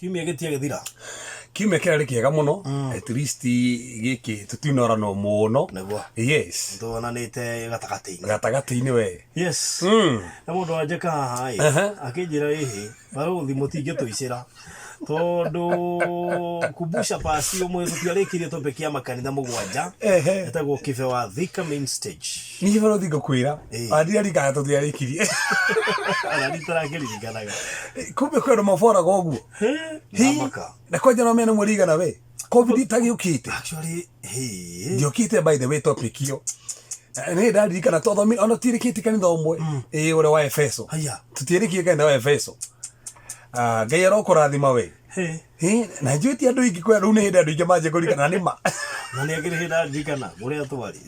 Kiumia gĩtia gĩthira. Kiumia kĩrarĩ kĩega mũno, at least gĩkĩ tũtinorano mũno. Nĩguo. Yes. Tuonanĩte gatagatĩ-inĩ. Gatagatĩ-inĩ we. Yes. Na mũndũ anjeka haha akĩnjĩra ĩhĩ barũthi mũtingĩtũicĩra tondũ kumbusha pasi ũmwe tũtiarĩkirie topic ya makanitha mũgwanja etagwo Kibe wa Thika main stage. Niĩ barũthi ngũkwĩra ndirarikana tũtiarĩkirie. Ona nitarakĩririkanaga. Kumbe kwĩ andũ maboraga ũguo. Na kwanja no mena mũrigana we. COVID itagĩũkĩte. Actually ndiũkĩte by the way topic iyo. Nĩ ndaririkana tondũ ona tũtirĩkĩtie kanitha ũmwe ũrĩa wa Efeso. Tũtirĩkĩtie kanitha wa Efeso. Ngai arokũrathima we. Na njũĩtie andũ aingĩ kwĩ rĩu nĩ hĩndĩ andũ aingĩ manjia kũririkana nĩ ma. Na nĩ agĩrĩ hĩndĩ ndirikana ũrĩa twarĩ.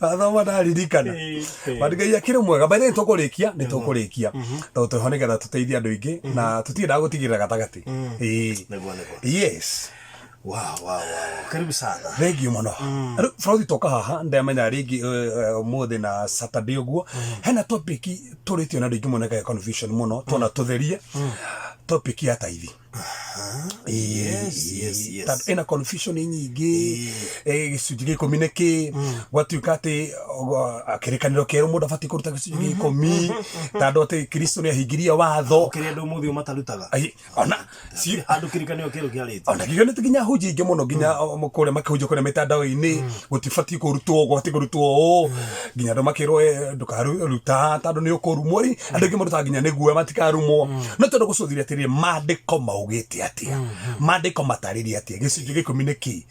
Athoma ndaririkana. Ngai akĩrĩ mwega. By the way nĩ tũkũrĩkia. Tondũ tũho nĩgetha tũteithie andũ aingĩ na tũtiendaga gũtigĩrĩra gatagatĩ. Yes. Wow. Karibu sana. Thank you mũno. Bũrũthi toka haha ndamenya rĩngĩ ũmũthĩ na Saturday ũguo. Hena topic tũrĩtio na andũ aingĩ mũno ya confusion mũno. Tuona tũtherie topic ya taithi. Yes. Ena confusion nyingĩ. Gĩcunjĩ gĩa 10 nĩkĩ gwatuĩka atĩ kĩrĩkanĩro kĩerũ mũndũ abatiĩ kũruta gĩcunjĩ gĩa 10 tondũ atĩ Kristo nĩahingirie watho. Kĩrĩa andũ mũthĩ matarutaga. Ona andũ kĩrĩkanĩro kĩerũ kĩarĩte. Ona kĩonete nginya hunjia ingĩ mũno nginya kũrĩa makĩhunjia kũrĩa mĩtandao-inĩ gũtibatiĩ kũrutwo nginya andũ makĩrwo ndũkaruta tondũ nĩ ũkũrumwo andũ aingĩ marutaga nginya nĩguo matikarumwo no tondũ gũcũthĩria atĩrĩrĩ maandĩko maugĩte atĩa maandĩko matarĩria atĩa gĩcunjĩ gĩa 10 nĩkĩ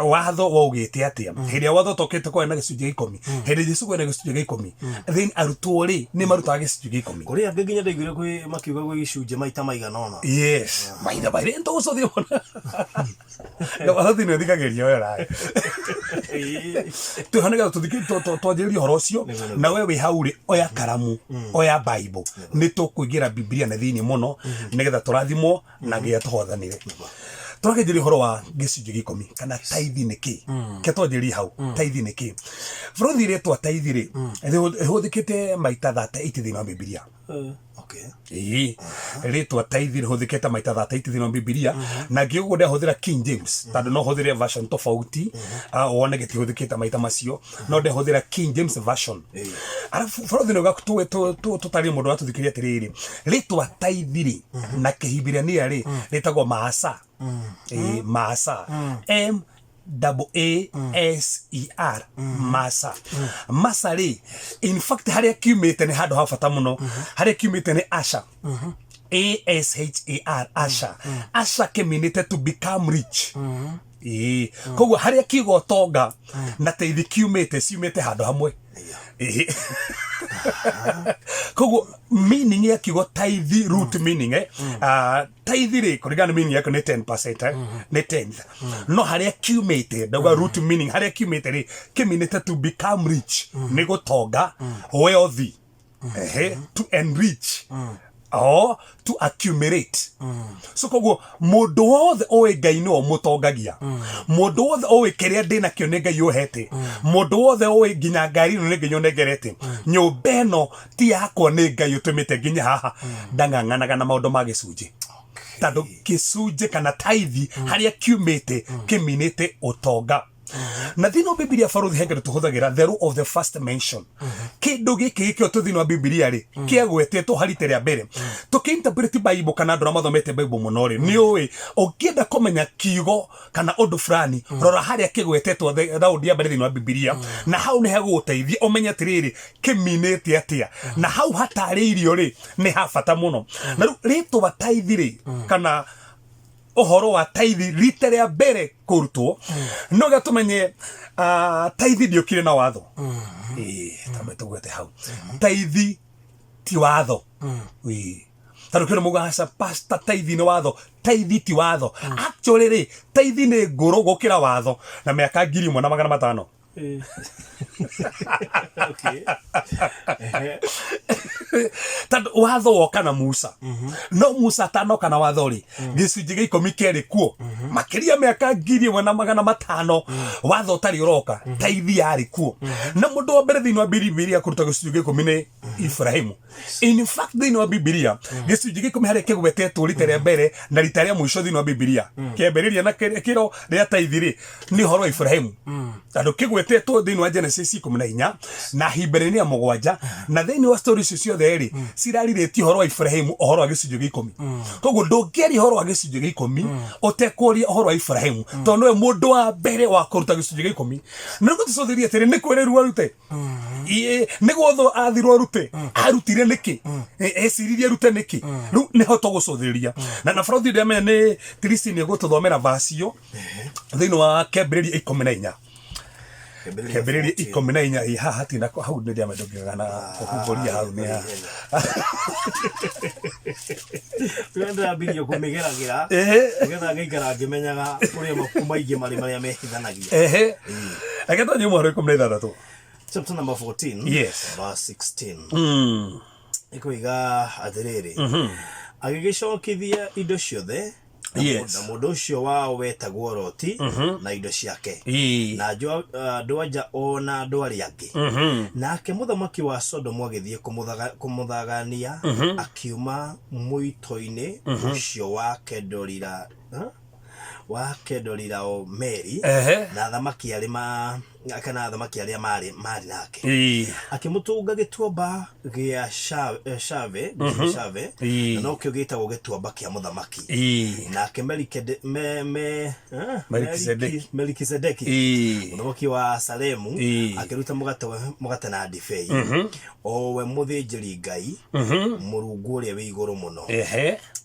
watho waugĩte atĩa hĩndĩ ĩrĩa watho tokĩte kwa na gĩcunjĩ gĩa 10 hĩndĩ Jesũ kwena gĩcunjĩ gĩa 10 then arutwo rĩ nĩ marutaga gĩcunjĩ gĩa 10 kũrĩ angĩ nginya ndaiguire kwĩ makiuga gwĩ gĩcunjĩ maita maigana ona. Yes maitha baire ntũgũcũthia mũno Gabathi nĩ thikagĩria wera. Tuhanaga tũthikĩrĩria ũhoro ũcio na we wĩ hau rĩ oya karamu oya Bible nĩ tũkũingĩra Biblia na thĩinĩ mũno nĩgetha tũrathimwo na nginya tũhothanĩre. Tũrakĩnjĩria ũhoro wa gĩcunjĩ gĩa 10 kana taithi nĩkĩ ke twanjĩrie hau taithi nĩkĩ bũrũthi rĩtwa taithi rĩ ĩhũthĩkĩte maita 38 thĩinĩ wa Biblia. Rĩtwa taithi rĩhũthĩkĩte maita 38 thĩinĩ wa Biblia na ngĩũguo ndahũthĩra King James tondũ no hũthĩre version tofauti wone gĩtihũthĩkĩte maita macio no ndahũthĩra King James version. Arabu bũrũthi nĩ tũtarĩrie mũndũ watũthikĩria atĩrĩrĩ rĩtwa taithi rĩ na Kĩhibirania rĩ rĩtagwo maasa. Maasa MAASER masa masari in fact haria kiumite ni handu ha bata muno haria kiumite ni asha ASHAR asha keminite to become rich. Koguo haria kiugo tonga na teithi kiumite ciumite handu hamwe. Koguo meaning ya kiugo tithe root meaning tithe rĩ kũringana meaning yake nĩ 10% nĩ 10th no haria kiumĩte ndauga root meaning haria kiumĩte rĩ kĩminĩte to become rich nĩ gũtonga wealthy to enrich or to accumulate. So koguo mũndũ wothe oĩ Ngai nĩwe mũtongagia mũndũ wothe oĩ kĩrĩa ndĩ nakĩo nĩ Ngai ũhete mũndũ wothe oĩ nginya ngari ĩno nĩ Ngai ũnengerete nyũmba ĩno ti yakwa nĩ Ngai ũtũmĩte nginya haha ndang'ang'anaga na maũndũ ma gĩcunjĩ tondũ gĩcunjĩ kana taithi harĩa kiumĩte kĩminĩte ũtonga. Na thĩinĩ wa Biblia bũrũthi hengere tũhũthagĩra the rule of the first mention kĩndũ gĩkĩ gĩkĩo thĩinĩ wa Biblia rĩ kĩagwetetwo harite rĩa mbere tũkĩinterpret Bible kana andũ arĩa mathomete Bible mũno rĩ nĩ ũĩ ũngĩenda kũmenya kiugo kana ũndũ fulani rora harĩa kĩgwetetwo raũndi ya mbere thĩinĩ wa Biblia na hau nĩ hagũgũteithia ũmenye atĩrĩrĩ kĩminĩte atĩa na hau hatarĩirio rĩ nĩ ha bata mũno. Na rĩu rĩtwa taithi rĩ kana ũhoro wa taithi rita rĩa mbere kũrutwo no gatumenye taithi ndiokire na watho tambe tũgwete hau taithi ti watho tondũ kĩrĩ mũgaca pastor taithi nĩ watho taithi ti watho actually rĩ taithi nĩ ngũrũ gũkĩra watho na mĩaka 1500. Tando watho woka na Musa no Musa atanoka na watho ri gicunji gä 10 keri kuo makiria miaka 1500 watho tari uroka taithi yari kuo na mundu wa mbere thiini wa Bibilia kuruta gicunji gä 10 ni Ibrahimu. In fact thiini wa Bibilia gicunji gä 10 hari kigwetetwo rita rĩa mbere na rita rĩa muico thiini wa Bibilia kiambĩrĩria na kiro rĩa taithi ri ni horo wa Ibrahimu tando kigwetetwo thiini wa Genesis 14 na Hebrew ya 7 na thiini wa stories icio theri cirarĩtie horo wa Ibrahimu horo wa gicunji gä 10 koguo ndũngĩari horo wa gicunji gä 10 ũtekũria horo wa Ibrahimu tondũ we mũndũ wa mbere wa kũruta gicunji gä 10 na gũtucũthĩria atĩrĩ nĩ kwĩrĩrwo arute nĩ gwotho athirwo arute arutire nĩkĩ eciririe arute nĩkĩ rĩu nĩho tũgũcũthĩria na Baraũthi ndĩamenya nĩ Christine gũtũthomera vacio thĩinĩ wa Kĩambĩrĩria 14 Kĩambĩrĩria 14 haha tina hau nĩ ndĩamendongaga na kũhumburia hau nĩ ha Twenda bidio kumigeragĩra nĩgetha ngaikara ngĩmenyaga ũrĩa mabuku maingĩ marĩa mehithanagia agenda nyuma rĩ 16 chapter number 14 yes verse 16 ikoiga atĩrĩrĩ agĩgĩcokithia indo ciothe yes na mũndũ ũcio wao wetagwo Loti na indo ciake na andũ-a-nja ona andũ arĩa angĩ nake mũthamaki wa Sodomu agĩthiĩ kũmũthagania akiuma mũito-inĩ ũcio wa Kedorila-Omeri na thamaki arĩa marĩ nake akĩmũtũnga gĩtuamba gĩa Shave na no kĩo gĩtagwo gĩtuamba kĩa mũthamaki nake Melikisedeki mũthamaki wa Salemu akĩruta mũgate na ndibei o we mũthĩnjĩri Ngai Mũrungu ũrĩa wĩ igũrũ mũno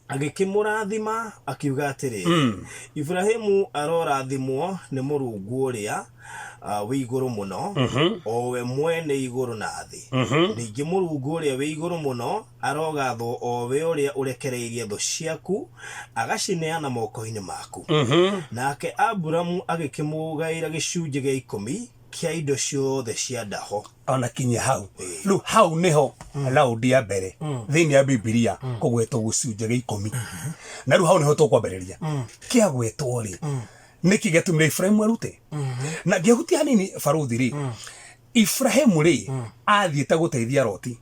agĩkĩmũrathima akiuga atĩrĩ Ibrahimu arorathimwo nĩ Mũrungu ũrĩa wĩ igũrũ mũno o we mwene igũrũ na thĩ ningĩ Mũrungu ũrĩa wĩ igũrũ mũno arogathwo o we ũrĩa ũrekereirie thũ ciaku agacineana moko-inĩ maku nake Aburamu agĩkĩmũgaĩra gĩcunjĩ gĩa 10 kia indo ciothe cia ndaho ona kinya hau rĩu hau niho Laudi ya mbere thiini ya Bibilia kũgwetwo gĩcunjĩ gĩa 10 na rĩu hau niho tũkwambĩrĩria kĩagwetwo rĩ niki gĩatũmire Ibrahimu arute na ngĩhutia hanini Baraũthi rĩ Ibrahimu rĩ athiĩte gũteithia Loti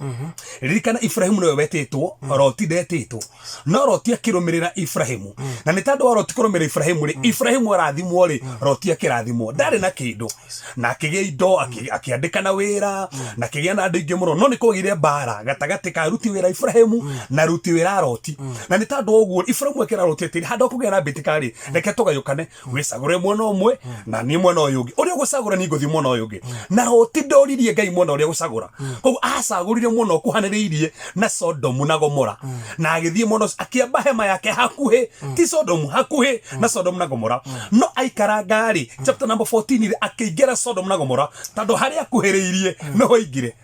ririkana Ibrahimu nĩwe wetĩtwo Loti ndetĩtwo no Loti akĩrũmĩrĩra Ibrahimu na nĩ tondũ wa Loti kũrũmĩrĩra Ibrahimu rĩ Ibrahimu arathimwo rĩ Loti akĩrathimwo ndarĩ na kĩndũ na akĩgĩa indo akĩandĩka na wĩra na akĩgĩa na andũ aingĩ mũno no nĩ kũgĩire mbara gatagatĩ ka aruti wĩra Ibrahimu na aruti wĩra Loti na nĩ tondũ ũguo Ibrahimu akĩra Loti atĩrĩ handũ kũgĩa na mbĩtĩka rĩ reke tũgayũkane wĩcagũre mwena ũmwe na niĩ mwena ũyũ ũngĩ ũrĩa ũgũcagũra niĩ ngũthiĩ mwena ũyũ ũngĩ na Loti ndoririe Ngai mwena ũrĩa gũcagũra koguo acagũrire mũno kuhanĩrĩirie na Sodomu na Gomora na agĩthiĩ mũno akĩamba hema yake hakuhĩ ti Sodomu hakuhĩ na Sodomu na Gomora no aikaranga rĩ chapter number 14 akĩingĩra Sodomu na Gomora tondũ harĩa akuhĩrĩirie no hoingire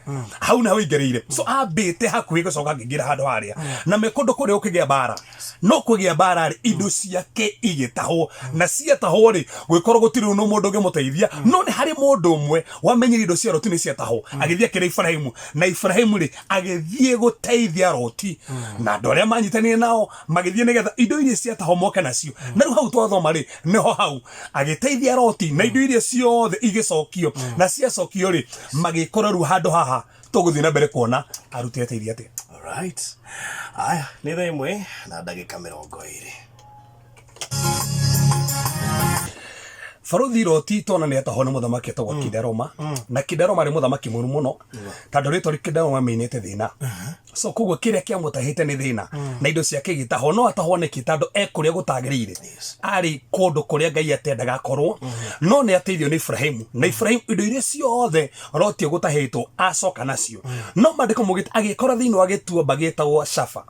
hau na hoingĩrĩire so ambĩte hakuhĩ gũcoka akĩingĩra handũ harĩa na mekũndũ kũrĩa ũkĩgĩa mbara no kũgĩa mbara rĩ indo ciake igĩtahwo na ciatahwo rĩ gwĩkorwo gũtirĩ no mũndũ ũngĩmũteithia no nĩ harĩ mũndũ ũmwe wamenyire indo cia Loti nĩ ciatahwo agĩthiĩ akĩrĩ Ibrahimu na Ibrahimu rĩ agĩthiĩ gũteithia Loti na andũ arĩa manyitanire nao magĩthiĩ nĩgetha indo iria ciatahwo moke nacio na rĩu hau twathoma rĩ nĩho hau agĩteithia Loti na indo iria ciothe igĩcokio na ciacokio rĩ magĩkora rĩu handũ haha tũgũthiĩ na mbere kuona arute ateithia atĩa. Alright aya nĩ thaa 1 na ndagĩka 20 Baraũthi Loti tona nĩ atahwo nĩ mũthamaki etagwo Kidaroma na Kidaroma arĩ mũthamaki mũru mũno tondũ rĩtwa Kidaroma meinĩte thĩna so koguo kĩrĩa kĩamũtahĩte nĩ thĩna na indo ciake igĩtahwo no atahwo nĩkĩ tondũ ekũrĩa gũtagĩrĩire arĩ kũndũ kũrĩa Ngai atendaga akorwo no nĩ ateithio nĩ Ibrahimu na Ibrahimu indo iria ciothe Loti gũtahĩtwo acoka nacio no maandĩko mugĩta agĩkora thĩinĩ wa gĩtuamba gĩtagwo Shafa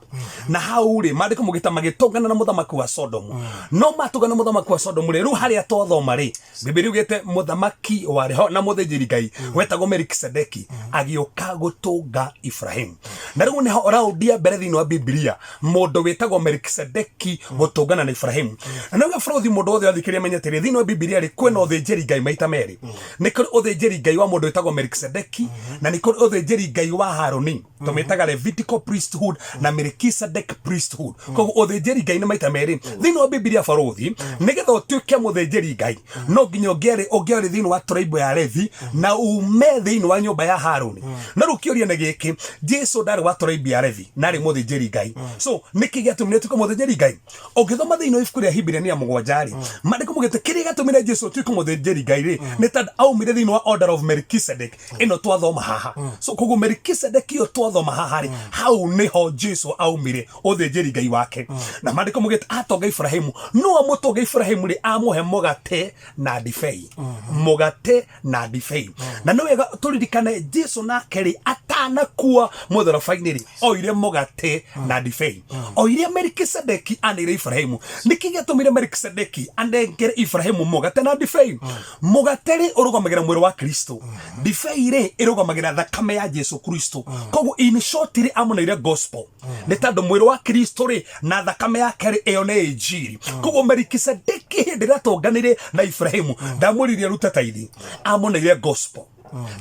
na hau rĩ maandĩko mugĩta magĩtũngana na mũthamaki wa Sodomu no matũngana na mũthamaki wa Sodomu rĩ rĩu harĩa twathoma rĩ ri Bibilia ugete muthamaki wari ho na muthĩnjĩri Ngai wetagwo Melikisedeki agĩũka gũtũnga Ibrahim. Na rĩu nĩho raundi ya mbere thĩinĩ wa Bibilia mũndũ wetagwo Melikisedeki gũtũngana na Ibrahim. Na nĩguo bũrũri mũndũ wothe athikĩrĩria menye atĩrĩ thĩinĩ wa Bibilia rĩ kwĩna ũthĩnjĩri Ngai maita merĩ. Nĩ kũrĩ ũthĩnjĩri Ngai wa mũndũ wetagwo Melikisedeki na nĩ kũrĩ ũthĩnjĩri Ngai wa Haroni tũmĩtaga Levitical priesthood na Melchizedek priesthood. Koguo ũthĩnjĩri Ngai nĩ maita merĩ thĩinĩ wa Bibilia bũrũri. Nĩgetha ũtuĩke mũthĩnjĩri Ngai no nginya ũngĩarĩ thĩinĩ wa tribe ya Levi na ume thĩinĩ wa nyũmba ya Haroni. Na rĩu kĩũria nĩ gĩkĩ, Jesu ndarĩ wa tribe ya Levi na arĩ mũthĩnjĩri Ngai. So nĩkĩ gĩatũmire atuĩke mũthĩnjĩri Ngai? Ũngĩthoma thĩinĩ wa ibuku rĩa Hibirania 7 rĩ maandĩko maugĩte kĩrĩa gĩatũmire Jesu atuĩke mũthĩnjĩri Ngai rĩ nĩ tondũ aumire thĩinĩ wa order of Melchizedek. Ĩno twathoma haha. So koguo Melchizedek ĩyo twathoma haha rĩ hau nĩho Jesu aumire ũthĩnjĩri Ngai wake. Na maandĩko maugĩte atonga Ibrahimu no amũtonga Ibrahimu rĩ amũhe mũgate na ndibei. Mũgate na ndibei. Na nĩ wega tũririkane Jesu nake rĩ atanakua mũtharabai-inĩ rĩ oire mũgate na ndibei. Oire Melikisedeki anĩire Ibrahimu. Nĩkĩ gĩatũmire Melikisedeki anengere Ibrahimu mũgate na ndibei? Mũgate rĩ ũrũgamagĩra mwĩrĩ wa Kristo. Ndibei rĩ ĩrũgamagĩra thakame ya Jesu Kristo. Koguo in short rĩ amũneire gospel. Nĩ tondũ mwĩrĩ wa Kristo rĩ na thakame yake rĩ ĩyo nĩ injiri. Koguo Melikisedeki hĩndĩ ĩrĩa atonganire na Ibrahimu ndamũririe ruta taithi amũneire gospel.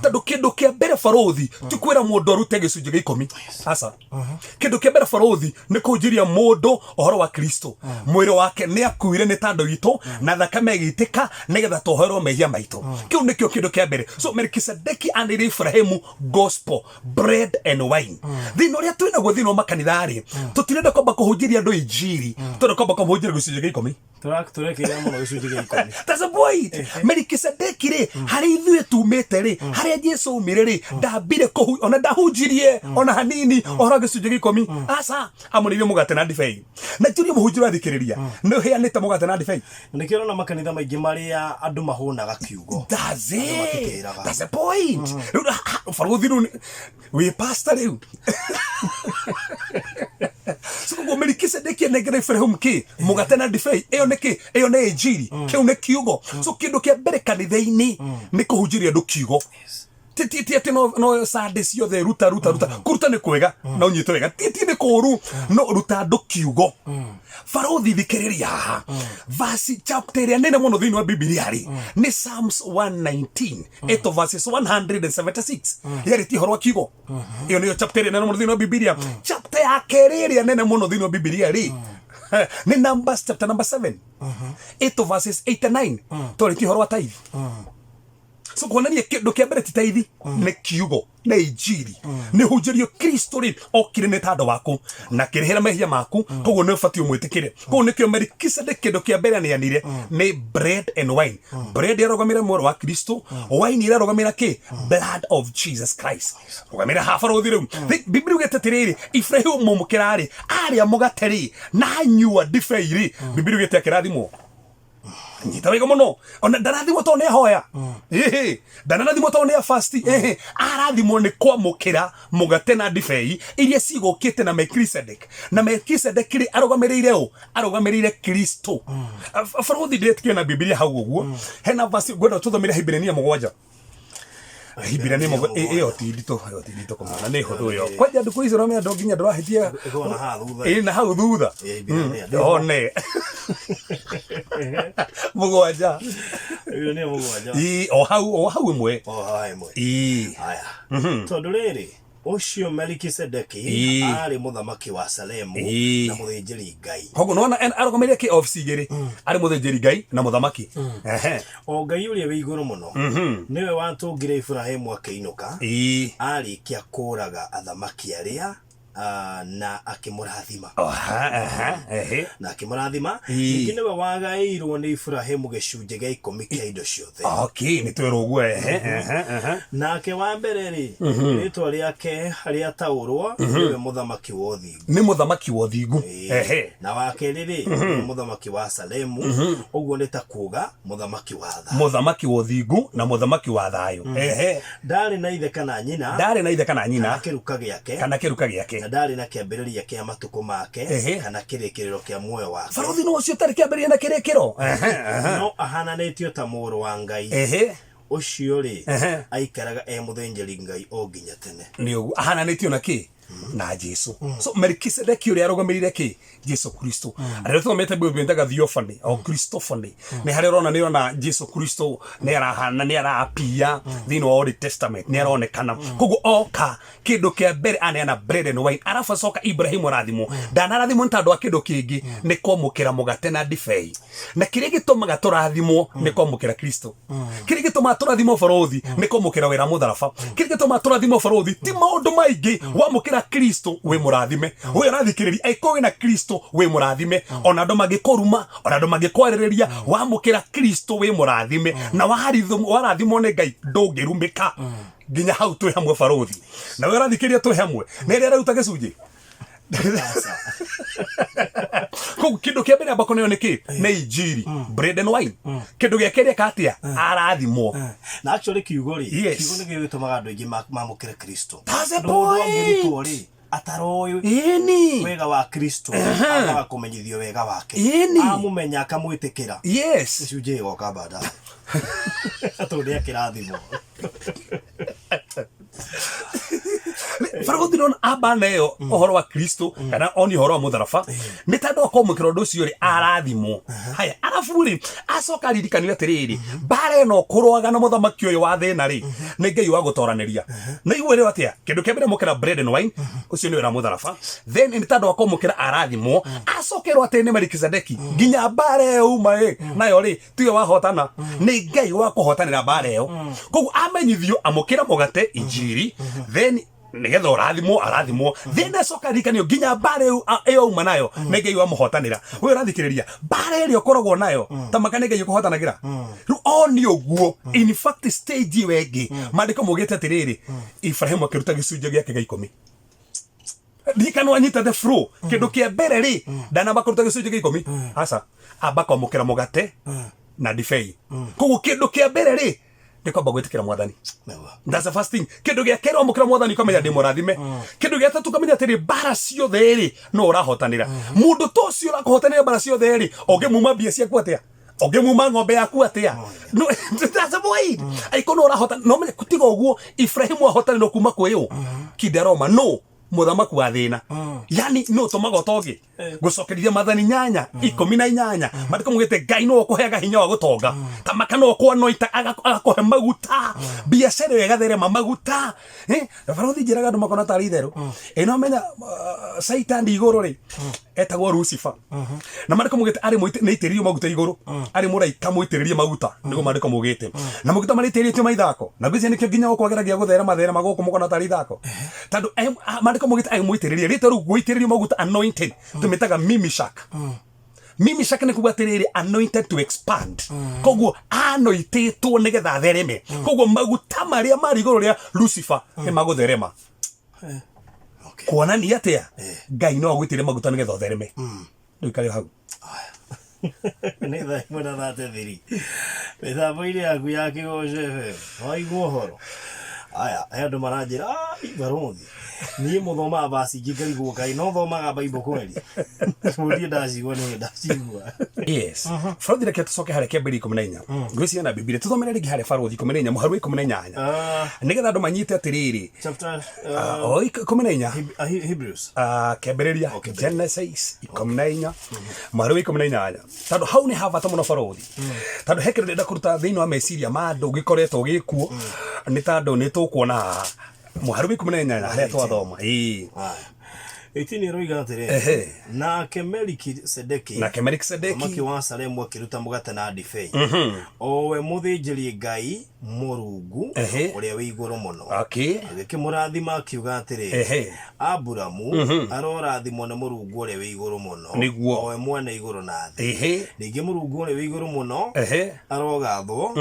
Tondũ kĩndũ kĩa mbere bũrũri ti kwĩra mũndũ arute gĩcunjĩ gĩa 10. Aca kĩndũ kĩa mbere bũrũri nĩ kũnjĩria mũndũ ũhoro wa Kristo. Mwĩrĩ wake nĩ akuire nĩ tondũ witũ na thakame ĩgĩitĩka nĩgetha tũhoerwo mehia maitũ. Kĩu nĩkĩo kĩndũ kĩa mbere. So Melikisedeki anĩire Ibrahimu gospel, bread and wine. Thĩinĩ ũrĩa twĩnaguo thĩinĩ wa makanitha rĩ tũtirenda kwamba kũhunjĩria andũ injiri tondũ kwamba kũhunjĩria gĩcunjĩ gĩa 10. Tũrekĩrĩra mũno gĩcunjĩ gĩa 10. That's a point. Melikisedeki rĩ harĩa ithuĩ tumĩte rĩ harĩa Jesu umire rĩ ndambire ona ndahunjirie ona hanini ohoro gĩcunjĩ gĩa 10. Aca amũneire mũgate na ndibei. Na tũrĩ mũhunjia wathikĩrĩria nĩ heanĩte mũgate na ndibei. Nĩkĩo ũrona makanitha maingĩ marĩa andũ mahũnaga kiugo. That's it. That's the point. Bũrũri rĩu wĩ pastor rĩu. So koguo Melikisedeki anengera Ibrahimu kĩ mũgate na ndibei. Ĩyo nĩ kĩ? Ĩyo nĩ injiri. Kĩu nĩ kiugo. So kĩndũ kĩa mbere kanitha-inĩ nĩ kũhunjĩria andũ kiugo. Titi ati no Sunday ciothe ruta kuruta nĩ kwega no nyite wega titi nĩ kũru no ruta andũ kiugo. Bũrũri thikĩrĩria haha verse chapter ĩrĩa nene mũno thĩinĩ wa Bibilia rĩ nĩ Psalms 119 8 verses 176 yarĩtie ũhoro wa kiugo. Iyo nĩyo chapter ĩrĩa nene mũno thĩinĩ wa Bibilia. Chapter ya kerĩ ĩrĩa nene mũno thĩinĩ wa Bibilia rĩ nĩ Numbers chapter number 7 8 verses 8 and 9 twarĩtie ũhoro wa tithe. So kuonania kĩndũ kĩa mbere ti taithi nĩ kiugo nĩ injiri nĩ hunjĩrio Kristo rĩ okire nĩ tandũ waku na kĩrĩhĩra mehia maku. Koguo nĩ ũbatiĩ ũmwĩtĩkĩre. Koguo nĩkĩo Melikisedeki kĩndũ kĩa mbere anĩanire nĩ bread and wine. Bread ĩrarũgamĩrĩra mwĩrĩ wa Kristo, wine ĩrarũgamĩrĩra kĩ blood of Jesus Christ. Rũgamĩrĩra ha bũrũri rĩu. Bibilia ĩgĩte atĩrĩrĩ Ibrahimu mũmũkĩra rĩ arĩa mũgate rĩ na anyua ndibei rĩ Bibilia ĩgĩte akĩrathimwo. Nyita wega mũno ona ndarathimwo to nĩ ahoya. Ndarathimwo to nĩ fast. Arathimwo nĩ kwamũkĩra mũgate na ndibei iria cigũkĩte na Melchizedek. Na Melchizedek rĩ arũgamĩrĩire Kristo. Bũrũri ndĩretikio na Bibilia hau ũguo. Hena verse ngwenda tũthomere Hibirania 7. Hibirania ĩyo ti nditũ kũmana nĩ hũthũ yo. Kwanja ndukũ icio no andũ nginya ndũrahĩtia na hau thutha. One mũgwanja. O hau ĩmwe. Haya. Tondũ rĩrĩ ũcio Melikisedeki arĩ mũthamaki wa Salemu na mũthĩnjĩri Ngai. Koguo nona arũgamĩrĩire kĩ office igĩrĩ arĩ mũthĩnjĩri Ngai na mũthamaki. O Ngai ũrĩa wĩ igũrũ mũno nĩwe watũngire Ibrahimu akĩinũka arĩkia kũraga athamaki arĩa na akĩmũrathima. Na akĩmũrathima ningĩ nĩwe wagaĩirwo nĩ Ibrahimu gĩcunjĩ gĩa 10 kĩa indo ciothe. Nĩ twĩrwo ũguo. Nake wa mbere rĩ rĩtwa rĩake harĩa taũrwo nĩwe mũthamaki wa ũthingu. Nĩ mũthamaki wa ũthingu. Na wa kerĩ rĩ mũthamaki wa Salemu. Ũguo nĩ ta kuuga mũthamaki wa thayũ. Mũthamaki wa ũthingu na mũthamaki wa thayũ. Ndarĩ na ithe kana nyina. Kana kĩruka gĩake. Na ndari na kiambiriria kia matuko make kana kirekiriro kia muoyo wake. Barothi no cio tari kiambiriria na kirekiro. No ahananitio ta mũrũ wa Ngai. Ucio ri aikaraga muthenjeri Ngai o nginya tene. Ni uguo ahananitio na ki na Jesu. So Melkisedeki uri arugamirire ki Jesu Kristo. Arero thomete Bible ndaga theophany o Christophany. Ni hari rona ni ona Jesu Kristo ni arahana ni arapia thini wa Old Testament ni aronekana. Koguo oka kindu kia mbere aneana bread and wine. Arafa soka Ibrahimu rathimo. Ndanarathimu ntandu wa kindu kingi ni kwamukira mugate na ndibei. Na kiria gitumaga turathimo ni kwamukira Kristo. Kiria gitumaga turathimo barothi ni kwamukira wira mutharaba. Kiria gitumaga turathimo barothi ti maundu maingi wamukira Kristo we murathime. We arathikiriria aiko na Kristo we murathime. Ona andu magikoruma, ona andu magikwaririria wamukira Kristo we murathime. Na warathimo ni Ngai ndungirumika nginya hau twi hamwe barothi. Na we arathikiria twi hamwe na ria rauta gicunji. Koguo kindu kia mbere ambako nayo ni ki ni injiri bread and wine. Kindu gia keri akatia arathimo. Na actually kiugo ri Yes. kiugo ni gitumaga andu aingi mamukire Kristo. That's a point. Ataroyo Eni wega wa Kristo akaga kumenyithio wega wake. Eni Amumenya akamwitikira. Yes. Icunjĩ igoka bada. Aturia kirathimo. Barothi non aba nayo ohoro wa Kristo kana oni ohoro wa mutharaba ni tandu akomukira undu ucio ri arathimo. Haya arafu ri acoka ririkanire atiriri bare no kurwaga na muthamaki uyu wa thina ri ni Ngai wa gutoraniria na igwire atia kindu kia mbere mukira bread and wine ucio ni wira mutharaba then ni tandu akomukira arathimo acokerwo ati ni Melkisedeki nginya bare uma nayo ri tiyo wahotana ni Ngai wa kuhotanira bare yo. Koguo amenyithio amukira mugate injiri then nigetha arathimo then acoka rikanio nginya bare iyo uma nayo ni Ngai wa muhotanira. We urathikiriria bare ri okoragwo nayo tamaka ni Ngai kuhotanagira ru oni uguo. In fact stage wengi mandiko mugite atiriri Ibrahimu akiruta gicunjĩ giake gia 10 dikano anyita the flow kindu kia mbere ri ndanamba kuruta gicunjĩ gia 10 asa amba kwamukira mugate na ndibei. Koguo kindu kia mbere ri ndikwamba gwitikira mwathani. That's the first thing. Kindu gia kero amukira mwathani kamenya ndi murathime. Kindu gia tatu kamenya atiri bara ciothe ri no urahotanira. Mundu to cio urakohotanira bara ciothe ri ogimuma mbia ciaku atia ogimuma ng'ombe yaku atia. No that's the point. Aiko no urahotana no menya kutiga uguo Ibrahimu ahotanira kuma kwiyo kideroma no muthamaki wa thina. Yani no tumaga utogi gucokerithia mathani 18 mandiko mugite Ngai no kuheaga hinya wa gutonga tamaka no kwa noita agakuhe maguta biacara igatherema maguta barothi njiraga andu makona tari itheru no menya Satan iguru ri etagwo Lucifer na mandiko mugite ari muitiririo maguta iguru ari muraika muitiririe maguta nigo mandiko mugite na maguta maritiritio maithako na gwicia nikio nginya gukwageragia gutherema guku mukona tari ithako tandu mandiko mugite ai muitiririe rite ru guitiririo maguta anointed tumetaga Mimishak. Mimishak ni kuga atiriri anointed to expand. Koguo anoititwo nigetha athereme. Koguo maguta maria mari iguru ria Lucifer ni magutherema. Kuonania atia Ngai no agwitire maguta nigetha athereme. Riu kari hau Ni tha mwena thate thiri mithambo ile yaku ya kigoce waigua uhoro. Aya andu maranjira barothi ni muthoma basi ngigarigwo Ngai no thomaga Bible kweli murie ndacigwa ni ndacigwa. Yes. Barothi reke tucoke hare kia 14 ngwiciria na Biblia tuthomere ringi hare Barothi 14 muharu 18 nigetha andu manyite atiriri chapter 14 Hebrews kiambiriria Genesis 14 muharu 18 tandu hau ni havata muno Barothi tandu he kindu ndenda kuruta thiini wa meciria ma andu gikoretwo gikuo ni tandu ni tukuona muharu 18 haria twathoma itini roiga atiri nake Melkisedeki maki wa Salemu akiruta mugate na ndibei owe muthinjiri Ngai Murungu uria wi iguru muno agikimurathima akiuga atiri Aburamu arorathimwo na Murungu uria wi iguru muno owe mwene iguru na thi ningi Murungu uria wi iguru muno arogathwo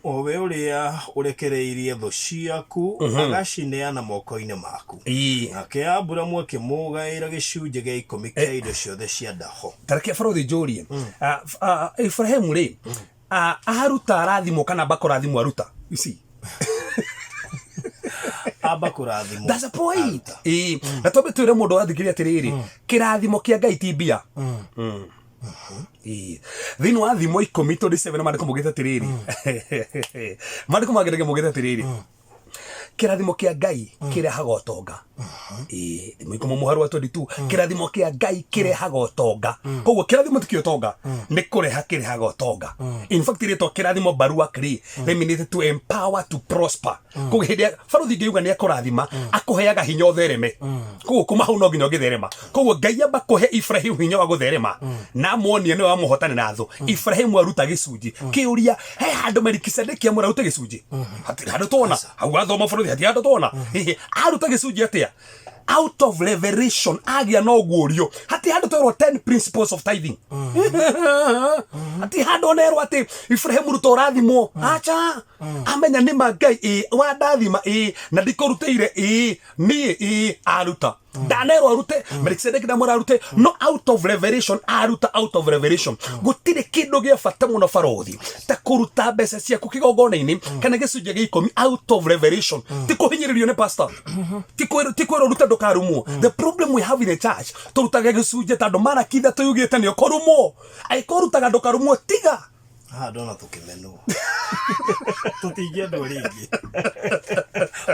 owe uria urekereirie thu ciaku agacineana moko-ini maku nake Aburamu akimugaira gicunjĩ gia 10 kia indo ciothe cia ndaho. Tareke Barothi njurie Ibrahimu ri aruta arathimo kana bakora thimo aruta isi amba kurathimo. That's a point. Na tobe twire mundu athikiria atiriri kirathimo kia Ngai ti mbia. Thini wa thimo 10:27 mandiko mugite atiriri mandiko mugite atiriri kirathimo kia Ngai kirehaga utonga. Thimo 10:22 kirathimo kia Ngai kirehaga utonga. Koguo kirathimo ti utonga ni kureha kirehaga utonga. In fact rito kirathimo barua kri mean to empower to prosper. Koguo hindi faruthi ngiuga ni akurathima akuheaga hinya uthereme. Koguo kuma hau no nginya githerema. Koguo Ngai amba kuhe Ibrahim hinya wa gutherema na muonie ni wa muhotani na thu. Ibrahim aruta gicunji kiuria he handu Melkisedeki amura aruta gicunji hati handu tona hau athoma faruthi hati handu tona aruta gicunji atia out of revelation agia no guorio hati handu twerwo 10 principles of tithing hati handu nerwo ati Ibrahim ruto rathimo acha amenya ni Ngai wa ndathima na ndikoruteire ni aruta danero arute Melkisedeki ndamura arute no out of revelation aruta out of revelation gutire kindu gia bata muno farothi ta kuruta mbeca ciaku kigongona-ini kana gicunjia gia 10 out of revelation ti kuhinyiririo ni pastor ti kwiro ruta ndukarumwo. The problem we have in the church turutaga gicunjia tondu Malaki 3 yugite ni ukorumwo aikorutaga ndukarumwo tiga ndona tukimenwo tutingia ndo ringi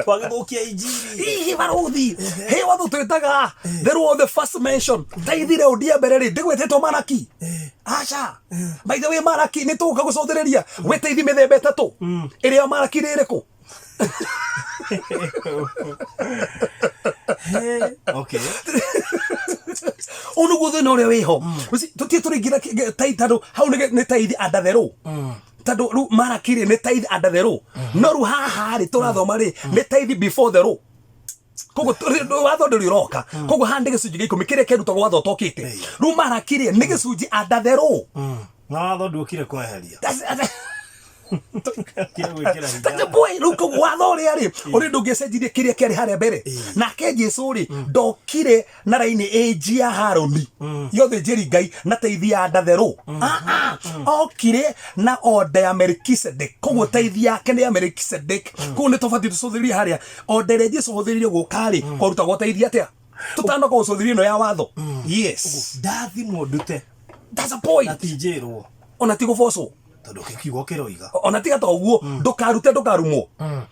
twagithukia injiri baruthi he watho twitaga there was the first mention taithire undia mbere ri ndigwetetwo Malaki acha by the way Malaki ni tuka gucothereria gweteithi mithemba 3 iria Malaki ririku okay onu guthe no ria wiho tutie turingira taitado hau ni taithi andatheru tado ru Malaki ni taithi andatheru no ru haha ri turathoma ri ni taithi before the law. Kogo watho nduri roka kogo hande gicunji gia 10 kiria kerutagwo watho tokite ru Malaki ni gicunji andatheru na watho ndukire kweheria Tata boy ruko watho ri ari uri ndungicenjirie kiria kiari haria mbere nake Jesu ri ndokire na raini age ya Haroni yothe njeri Ngai na teithi ya ndatheru okire na order ya Melkisedeki koguo teithi yake ni ya Melkisedeki koguo ni tofauti tucuthirie haria order ya Jesu huthirie gukari kurutagwo teithi atia tutano ko ucuthirie no ya watho. Yes ndathimo ndute. That's a point atijirwo ona tigo foso tondu kikiugo kiroiga ona tiga to uguo ndukarute ndukarumwo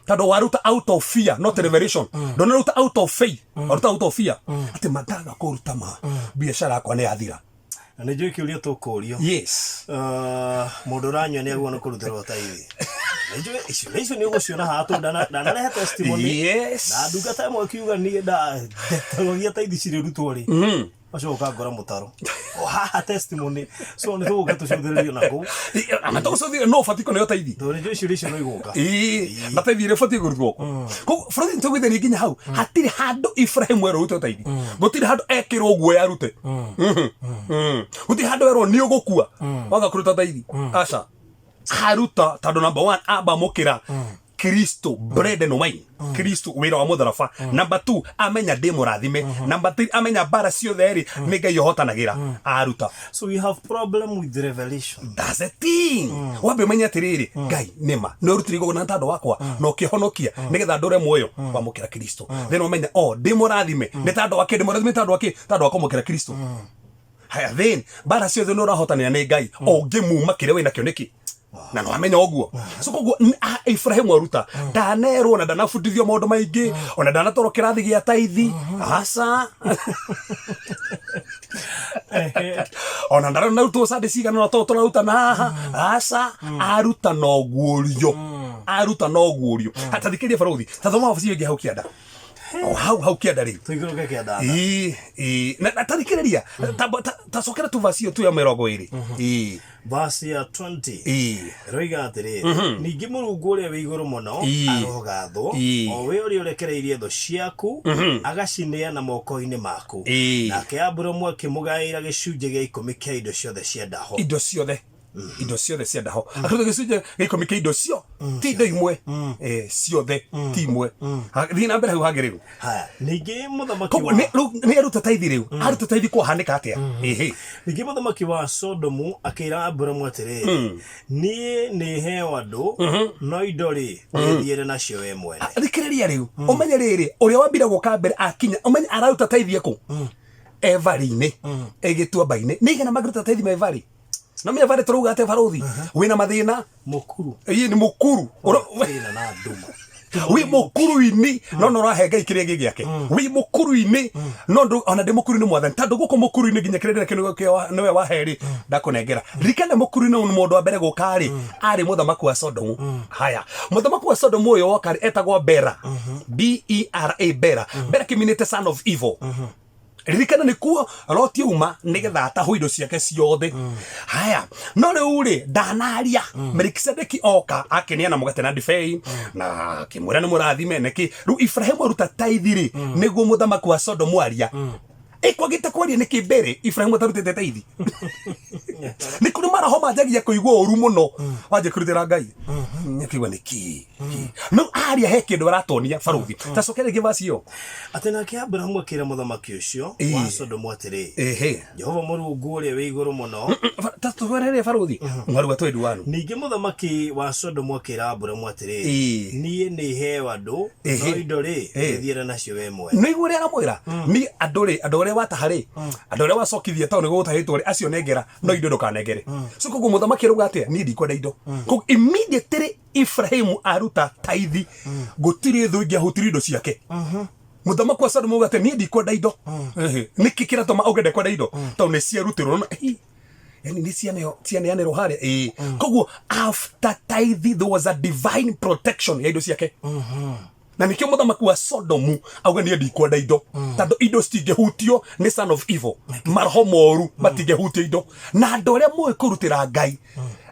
tondu waruta out of fear not revelation ndona ruta out of faith waruta out of fear ati magaga kuruta ma biashara yakwa ni athira na nĩ njũĩ kĩũria tũkũrio. Yes mũndũ ũranyua nĩ aguo nĩ kũrutĩrwo taithi nĩ njũĩ icio nĩ ũgũciona haha ndanarehe testimony na ndungata ĩmwe kiuga niĩ ndateng'ogia taithi cirĩrutwo rĩ macoka ngora mũtaro haha testimony so nĩ tũgũka tũcũthĩrĩrio na kũu ana tũgũcũthĩrĩrio no ũbatiĩ nĩyo taithi tondũ nĩ njũĩ ciũria icio no igũka na taithi ĩrĩa ũbatiĩ kũrutwo koguo bũrũri nĩ tũgũithĩria nginya hau hatirĩ handũ Ibrahim erwo rute taithi gũtirĩ handũ ekĩrwo guoya arute gũtirĩ handũ erwo nĩ ũgũkua waga kũruta taithi aca haruta tondũ number 1 amba mũkĩra Kristo bread and wine Kristo wira wa mutharaba. Number 2 amenya ndi murathime. Number 3 amenya bara ciothe ri ni Ngai ohotanagira aruta. So we have problem with the revelation. That's the thing. Wambe menya tiriri Ngai nima no rutiri go na ntando wakwa no kihonokia nigetha ndore muoyo wa mukira Kristo. Then umenya ndi murathime ni tando wake ndi murathime tando wake tando wako mukira Kristo. Haya then bara ciothe no rahotanira ni Ngai o ngimuma kire wina kioneki na no amenya oguo so koguo Ibrahim aruta ndanerwo na ndanabundithio maundu maingi ona ndanatoro kirathi gia taithi aca ona ndarona rutwo sande cigana no to turaruta na haha aca aruta no guorio hatathikiria baruthi tathoma wabici ingi hau kianda hau kianda ri tuiguruke kianda na tarikiriria tacokera tu vasio tu ya 20 verse ya 20 roiga atiri ningi Murungu uria wi iguru muno arogatho o we uri urekereirie tho ciaku agacinia na moko-ini maku nake Aburamu akimugaira gicunje gia 10 kia indo ciothe cia ndaho indo ciothe cienda ho akoro gicunje gikumi kia indo cio ti indo imwe ciothe ti imwe thiĩ na mbere hau hangĩ rĩu haya ningĩ mũthamaki koguo nĩ aruta taithi rĩu aruta taithi kwahanĩka atĩa ningĩ mũthamaki wa Sodomu akĩra Aburamu atĩrĩrĩ niĩ nĩ heo andũ no indo rĩ wĩthiĩre nacio we mwene thikĩrĩria rĩu ũmenye rĩrĩ ũrĩa wambire gũka mbere akinya ũmenye araruta taithi ekũ evari-inĩ ĩgĩtuamba-inĩ nĩ igana magĩruta taithi me vari na mimi vale turuga ate barothi wina mathina mukuru iyi ni mukuru wina na nduma wi mukuru ini no rahe ngai kiria gigi yake wi mukuru ini no ndo ona ndi mukuru ni mwathani tandu guko mukuru ini nginya kirendera kinu niwe waheri ndakunengera rikane mukuru ni mundu wa mbere gukari ari muthamaki wa Sodomu haya muthamaki wa Sodomu uyo wakari etagwo Bera Bera Bera kiminite son of evil ririkana nä kuo roti uma nä getha atahå indo ciake ciothe haya no rä u rä ndanaria Melikisedeki oka akeneana mũgate na ndibei na akĩmwĩra nĩ mũrathime nĩkĩ rĩu Ibrahimu aruta taithi rĩ nĩguo mũthamaki wa Sodomu aria kwagĩte kwaria nĩkĩ mbere Ibrahimu atarutĩte taithi nĩ kũrĩ maraho manjagia kũigua ũru mũno wanjia kũrutĩra Ngai nyakĩigua nĩkĩ no aria he kĩndũ aratonia barothi ta coke rĩngĩ vaci ĩyo atĩ nake Aburamu akĩra mũthamaki ũcio wa Sodomu atĩrĩ Jehova Mũrungu ũrĩa wĩ igũrũ mũno ta tũrere barothi mwaruga twendi wanu ningĩ mũthamaki wa Sodomu akĩra Aburamu atĩrĩ niĩ nĩ heo andũ no indo rĩ wĩthiĩre nacio we mwene nĩguo rĩ aramwĩra niĩ andũ arĩa wataha rĩ andũ arĩa wacokithia taũ nĩguo gũtahĩtwo rĩ acio nengera no indo ndũkanengere so koguo mũthamaki arauga atĩa niĩ ndikwenda indo koguo immediately Ibrahimu aruta taithi gũtirĩ thũ ingĩahutirie indo ciake mũthamaki wa Sodomu auga atĩ niĩ ndikwenda indo nĩkĩ kĩratũma auge ndekwenda indo taũ nĩ ciarutirwo yani ni cianeanĩrwo harĩa koguo after taithi there was a divine protection ya indo ciake na nikio mũthamaki wa Sodomu auga niĩ ndikwenda indo tondũ indo citingĩhutio nĩ son of evil maroho moru matingĩhutio indo na andũ arĩa mũĩ kũrutĩra Ngai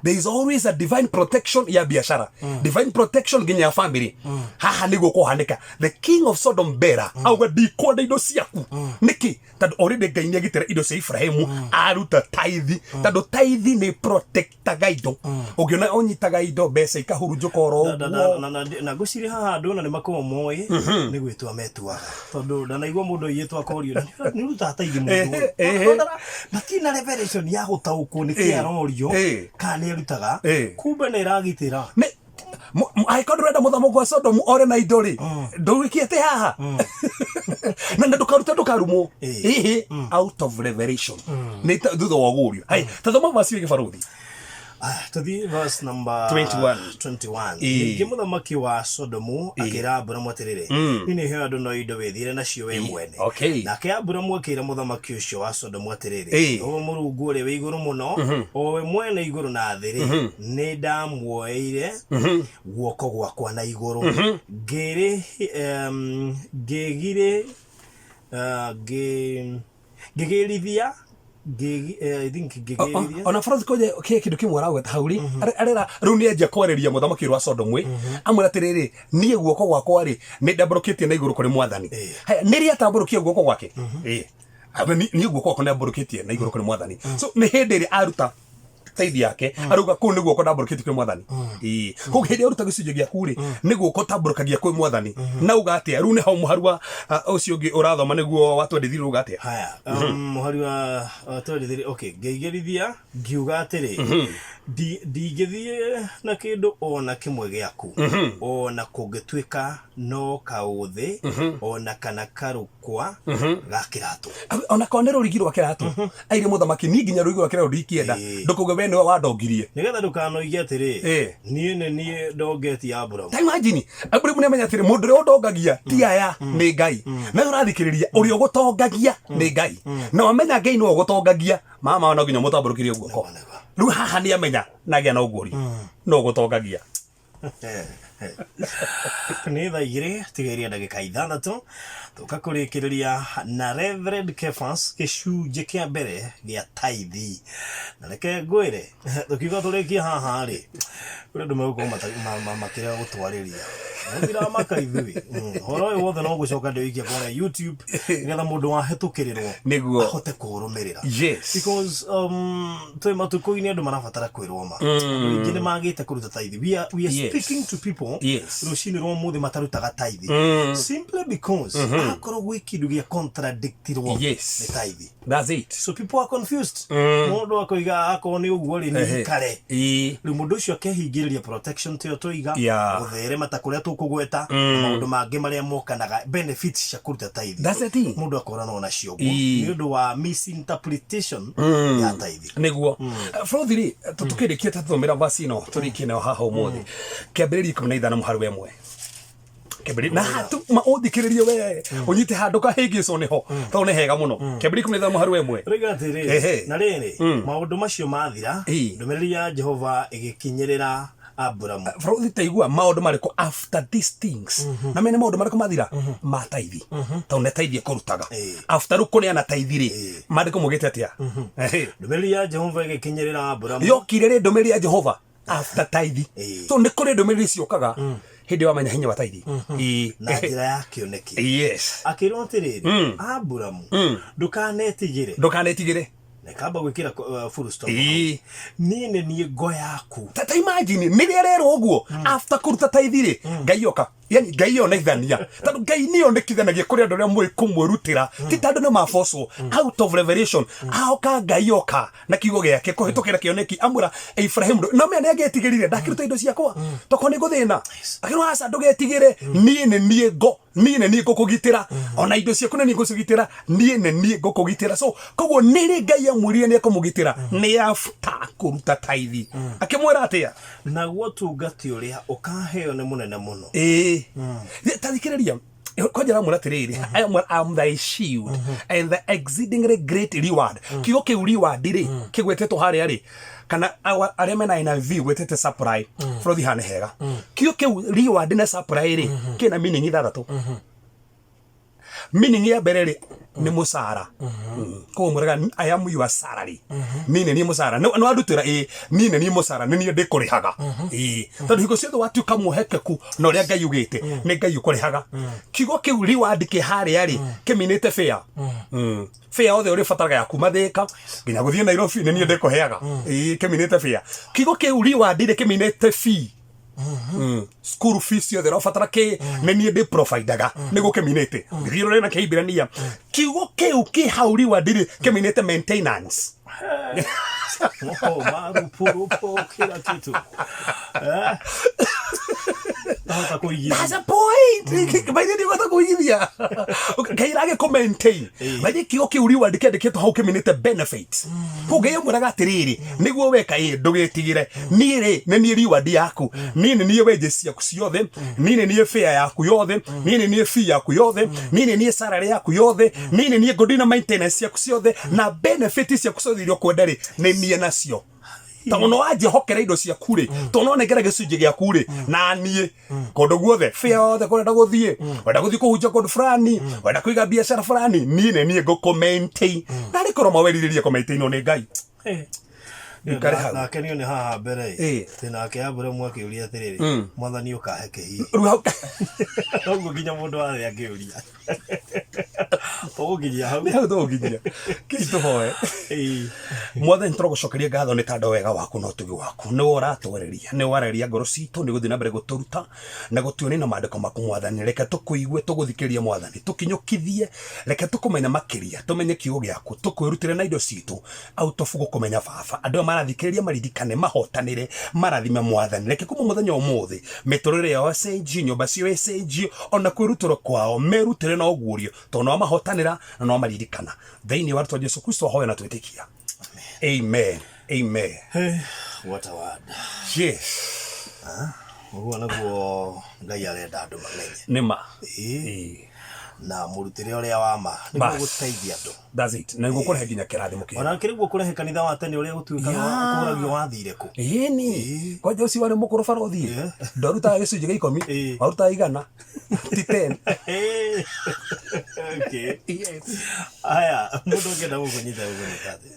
there is always a divine protection ya biashara divine protection nginya ya family haha nĩguo kũhanĩka the king of Sodom Bera auga ndikwenda indo ciaku nĩkĩ tondũ already Ngai nĩagitĩra indo cia Ibrahimu aruta taithi tondũ taithi nĩ protectaga indo ũngĩona ũnyitaga indo mbeca ikahurunjũka oro na ngũciria haha andũ na nĩ makorwo moĩ nĩ gwĩtua metuaga tondũ ndanaigua mũndũ aiyĩtwo akorio nĩ rutaga taithi mũndũ matina revelation ya gũtaũkwo nĩ kĩ arorio kana rutaga kumbe nĩ ragitĩra aĩkorwo ndũrenda mũthamaki wa Sodomu ore na indo rĩ ndũgĩkĩte haha na ndũkaruta ndũkarumwo out of revelation nĩ thutha wa gũrio ta thoma vaci wĩ gĩbarothi tuthi verse number 21 ningĩ mũthamaki wa Sodomu akĩra Aburamu atĩrĩrĩ niĩ nĩ heo andũ no indo wĩthiĩre nacio we mwene nake Aburamu akĩra mũthamaki ũcio wa Sodomu atĩrĩrĩ Jehova Mũrungu ũrĩa wĩ igũrũ mũno o we mwene igũrũ na thĩ rĩ nĩ ndamuoeire guoko gwakwa na igũrũ ngĩgĩrithia I think ona farothi koje kindu kimwe arauga hauri arera riu ni enja kwareria mũthamaki wa Sodomu amwira atiriri nie guoko gwakwa ri ni ndambũrũkĩtie na igũrũ kũrĩ mwathani nĩ ria tambũrũkia guoko gwake ni guoko gwakwa ndambũrũkĩtie na igũrũ kũrĩ mwathani so nĩ hĩndĩ ĩrĩa aruta taithi yake arauga kũu nĩ guoko ndambũrũkĩtie kũrĩ mwathani koguo hĩndĩ aruta gĩcunjĩ gĩaku rĩ nĩ guoko tambũrũkagia kwĩ mwathani na uga atĩa rĩu nĩ hau mũhari wa ũcio ũngĩ ũrathoma nĩguo watwendithiri uga atĩa haya mũhari wa watwendithiri okay ngĩigĩrithia ngiuga atĩrĩ ndingĩthiĩ na kĩndũ ona kĩmwe gĩaku ona kũngĩtuĩka no kaũthĩ ona kana karũkwa ga kĩratũ ona kana rũrigi rwa kĩratũ aire mũthamaki ni nginya rũrigi rwa kĩratũ ndikĩenda ndũkauge we nĩwe wandongirie nĩgetha ndũkanoige atĩrĩ niĩ ndongetie Aburamu ta imagine Aburamu nĩamenya atĩrĩ mũndũ ũrĩa ũndongagia ti aya nĩ Ngai na ũrathikĩrĩria ũrĩa ũgũtongagia nĩ Ngai na wamenya Ngai nĩwe ũgũtongagia mama no nginya mũtambũrũkĩrie guoko rĩu haha nĩ amenya nagĩa na ũguũri no ũgũtongagia nĩ thaa igĩrĩ tigeria ndagĩka ithathatũ tũka kũrĩkĩrĩria na Reverend Kephas gĩcunjĩ kĩa mbere gĩa taithi na reke ngwĩre tũkiuga tũrĩkie haha rĩ kũrĩ andũ megũkorwo makĩrega gũtwarĩria Ndira maka ithui. Horo yo wothe no gucoka ndewikia kwa YouTube ngetha mundu wahetukirirwo niguo ahote kurumirira. Yes. Because twe matuko-ini andu marabatara kwirwo ma. Ingi ni magite kuruta taithi. We are speaking to people. Rucini rwo muthi matarutaga taithi. Simply because akorwo gwi kindu gia contradictirwo ni taithi. That's it. So people are confused. Mundu akoiga ako ni uguo ri ni kare. Ri mundu ucio akehingiriria protection tio toiga uthere matakuria tukugweta maundu mangi maria mokanaga benefits cia kuruta taithi. That's the thing. Mundu akorana ona cio guo ni undu wa misinterpretation ya taithi. Niguo. Frothiri tutukirikia tathomera basi no turikie nayo haha umuthi. Kiambiriria 15 muharu emwe. Na hatu maudikiririe we unyite handu kahingico niho to ne hega muno kebiri kumeza muharu emwe rigatiri na riri maundu macio mathira ndumiriri ya Jehova igikinyirira Abraham Frothi taigua maundu mariko after these things na mene maundu mariko mathira mataithi to ne taithie kurutaga after ukuri ana taithiri mariko mugite atia ndumiriri ya Jehova igikinyirira Abraham yokire ndumiriri ya Jehova after taithi to ne kuri ndumiriri ciokaga hindi wa manya hinya wa taithi na njira ya kioneki akirwo atiriri Abraham ndukanetigire nekamba gwikira full stop nini ni ngo yaku tata imagine ni rero uguo after kuruta taithiri ngaioka yani ngai onethania tondu ngai ni onekithanagia kuri andu aria mwe kumwerutira ti tandu no mafoso out of revelation aoka ngai oka na kiugo giake kuhitukira kioneki amura Ibrahim no me ne agetigirire ndakiruta indo ciakwa toko ni guthina akirwa asa ndugetigire nie ni ngukugitira ona indo ciaku ni ngukugitira nie ni ngukugitira so koguo niri ngai amwirire ni akumugitira ni after kuruta taithi akimwira atia naguo tungati uria ukaheo ni munene muno tathikiriria kwajara muratiriri I am thy shield and the exceedingly great reward kigo ke reward ri kigwetetwo haria ri kana aria mena NIV gwetete supply Frothi hane hega kigo ke reward na supply ri kina meaning ithathatu meaning ya berere ni musara ko muraga I am your salary nine ni musara no adutira nine ni musara ni ndikurihaga tondu hiko ciothe watu kamuhekeku no ria ngai ugite ni ngai ukurihaga kigo kiu reward ki haria ri kiminite fair fair othe uri fataraga ya kumathika nginya guthie Nairobi ni ndikuheaga kiminite fair kigo kiu reward ri kiminite fee school fees yo thera fatara ke nenie de providaga nego keminete ngiro na keibirania kigo ke hauri wa dire keminete maintenance marupurupo kila kitu that's a point by the way kuigithia kairage ko maintain by the kigo ke uriwa ndiketo hau keminete benefits kugeyo muraga atiriri niguo weka ndugetigire nire ni reward yaku nini ni wages yaku ciothe nini ni fare yaku yothe nini ni fee yaku yothe nini ni salary yaku yothe nini ni godina maintenance yaku ciothe na benefits yaku ciothe irio kwendari ni nie nacio tono aje hokera indo cia kure tono negera gicunje gia kure na nie kondo guothe fare yothe kwenda guthie kuhunja kondo fulani wenda kuiga biashara fulani nie go commenting na rikoro maweliririe commenting no ni ngai na kenio ni haha mbere tina ke Abraham akiuria atiriri mwathani ukaheke hi togo ginya mundu ari akiuria togo ginya hau togo ginya kitu hoe mwathani turogocokeria ngatho ni tando wega waku no tugi waku ni uratwereria ni wareria ngoro citu ni guthina mbere guturuta na gutuoni na mandiko maku mwathani reke tukuigue tuguthikiria mwathani tukinyukithie reke tukumenya makiria tumenye kiugo giaku tukwirutire na indo citu out of gukumenya baba andu marathikiriria maridikane mahotanire marathime mwathani reke kuma muthenya umuthi miturire yao cenji nyumba cio cenji ona kwirutiro kwao merutire na ogurio to no mahotanira na no maridikana thiini wa Yesu Jesu Kristo hoya na twitikia amen what a word yes uguo naguo ngai arenda andu mamenye nima na murutire uria wa ma niguo guteithia andu. That's it. Na niguo kurehe nginya kirathimo kia. Ona kiriguo kurehe kanitha wa tene uria gutuikaga kuragio wathire ku. Ni. Kwa Josi wale mukuru farothi. Ndaruta gicunji gia 10, waruta 100. Ti 10. Okay. Yes. Aya, mundu ngenda gukunyita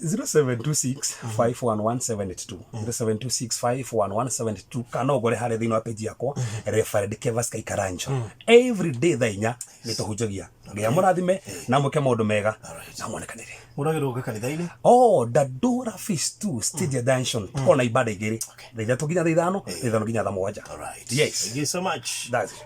0726 51172 0726 51172 kana ogore hare thino wa page yakwa Reverend Kevas Kaikaranjo. Every day thainya nituhujagia ngia murathime na muke maundu mega na mwonekanire muragirwo kanitha-ini Dadora Phase 2 Stage Dunction kona ibada igiri thitha tuginya thithano nginya tha 7. All right. Yes. Thank you so much. That's it.